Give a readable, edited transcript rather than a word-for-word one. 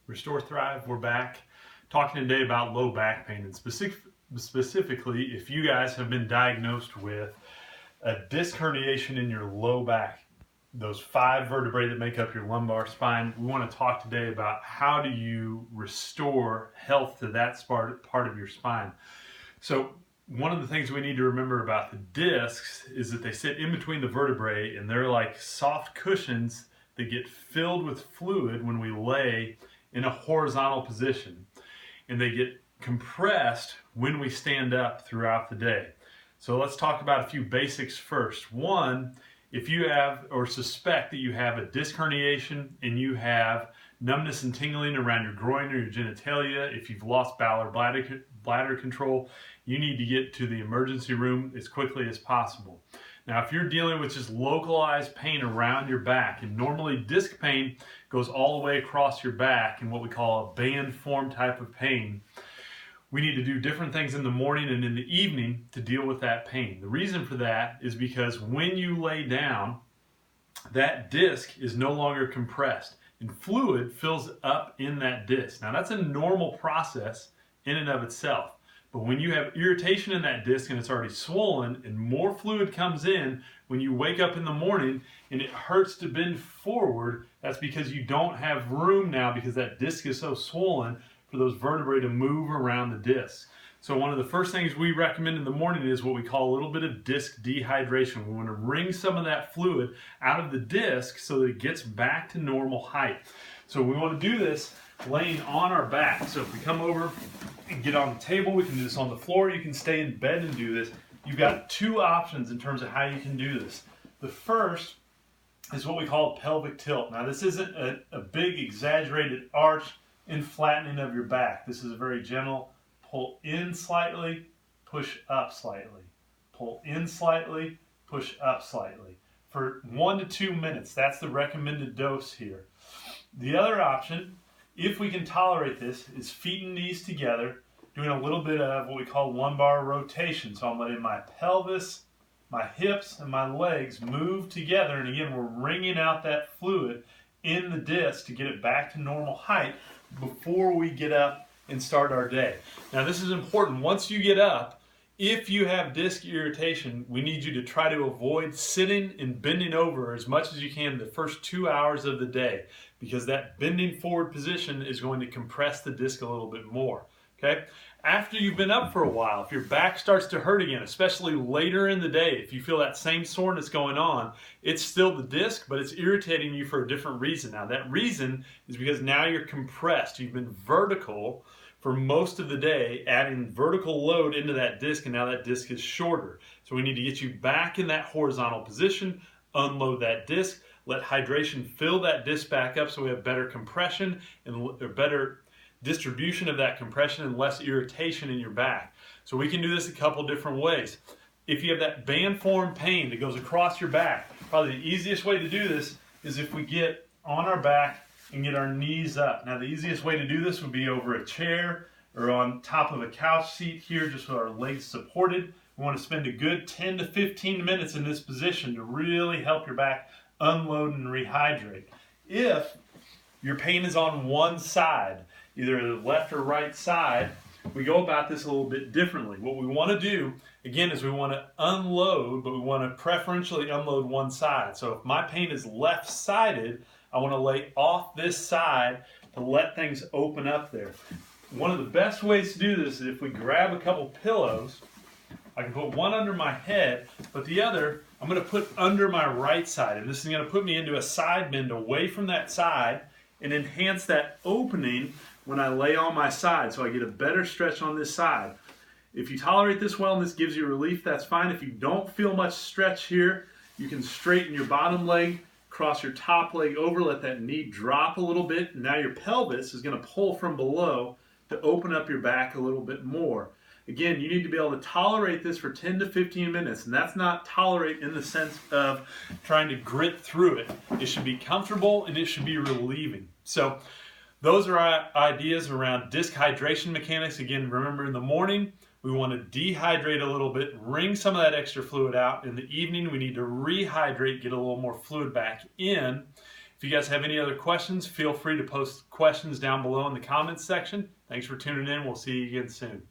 Restore Thrive, we're back talking today about low back pain, and specifically if you guys have been diagnosed with a disc herniation in your low back, those 5 vertebrae that make up your lumbar spine. We want to talk today about how do you restore health to that part of your spine. So one of the things we need to remember about the discs is that they sit in between the vertebrae, and they're like soft cushions that get filled with fluid when we lay in a horizontal position, and they get compressed when we stand up throughout the day. So let's talk about a few basics first. One, if you have or suspect that you have a disc herniation and you have numbness and tingling around your groin or your genitalia, if you've lost bowel or bladder control, you need to get to the emergency room as quickly as possible. Now, if you're dealing with just localized pain around your back, and normally disc pain goes all the way across your back in what we call a band form type of pain, we need to do different things in the morning and in the evening to deal with that pain. The reason for that is because when you lay down, that disc is no longer compressed and fluid fills up in that disc. Now, that's a normal process in and of itself. But when you have irritation in that disc and it's already swollen and more fluid comes in, when you wake up in the morning and it hurts to bend forward, that's because you don't have room now, because that disc is so swollen, for those vertebrae to move around the disc. So one of the first things we recommend in the morning is what we call a little bit of disc dehydration. We want to wring some of that fluid out of the disc so that it gets back to normal height. So we want to do this laying on our back. So if we come over and get on the table, we can do this on the floor. You can stay in bed and do this. You've got 2 options in terms of how you can do this. The first is what we call a pelvic tilt. Now, this isn't a big exaggerated arch and flattening of your back. This is a very gentle pull in slightly, push up slightly. Pull in slightly, push up slightly. For 1 to 2 minutes, that's the recommended dose here. The other option, if we can tolerate this, is feet and knees together, doing a little bit of what we call lumbar rotation. So I'm letting my pelvis, my hips, and my legs move together. And again, we're wringing out that fluid in the disc to get it back to normal height before we get up and start our day. Now, this is important. Once you get up, if you have disc irritation, we need you to try to avoid sitting and bending over as much as you can the first 2 hours of the day, because that bending forward position is going to compress the disc a little bit more. Okay? After you've been up for a while, if your back starts to hurt again, especially later in the day, if you feel that same soreness going on, it's still the disc, but it's irritating you for a different reason. Now, that reason is because now you're compressed. You've been vertical for most of the day, adding vertical load into that disc, and now that disc is shorter. So we need to get you back in that horizontal position, unload that disc, let hydration fill that disc back up so we have better compression and better distribution of that compression and less irritation in your back. So we can do this a couple different ways. If you have that band form pain that goes across your back, probably the easiest way to do this is if we get on our back and get our knees up. Now, the easiest way to do this would be over a chair or on top of a couch seat here, just with our legs supported. We want to spend a good 10 to 15 minutes in this position to really help your back unload and rehydrate. If your pain is on one side, either the left or right side, we go about this a little bit differently. What we want to do, again, is we want to unload, but we want to preferentially unload one side. So if my pain is left-sided, I want to lay off this side to let things open up there. One of the best ways to do this is if we grab a couple pillows. I can put one under my head, but the other I'm going to put under my right side. And this is going to put me into a side bend away from that side and enhance that opening when I lay on my side, so I get a better stretch on this side. If you tolerate this well and this gives you relief, that's fine. If you don't feel much stretch here, you can straighten your bottom leg, cross your top leg over, let that knee drop a little bit. And now your pelvis is going to pull from below to open up your back a little bit more. Again, you need to be able to tolerate this for 10 to 15 minutes, and that's not tolerate in the sense of trying to grit through it. It should be comfortable and it should be relieving. So those are our ideas around disc hydration mechanics. Again, remember, in the morning, we want to dehydrate a little bit, wring some of that extra fluid out. In the evening, we need to rehydrate, get a little more fluid back in. If you guys have any other questions, feel free to post questions down below in the comments section. Thanks for tuning in. We'll see you again soon.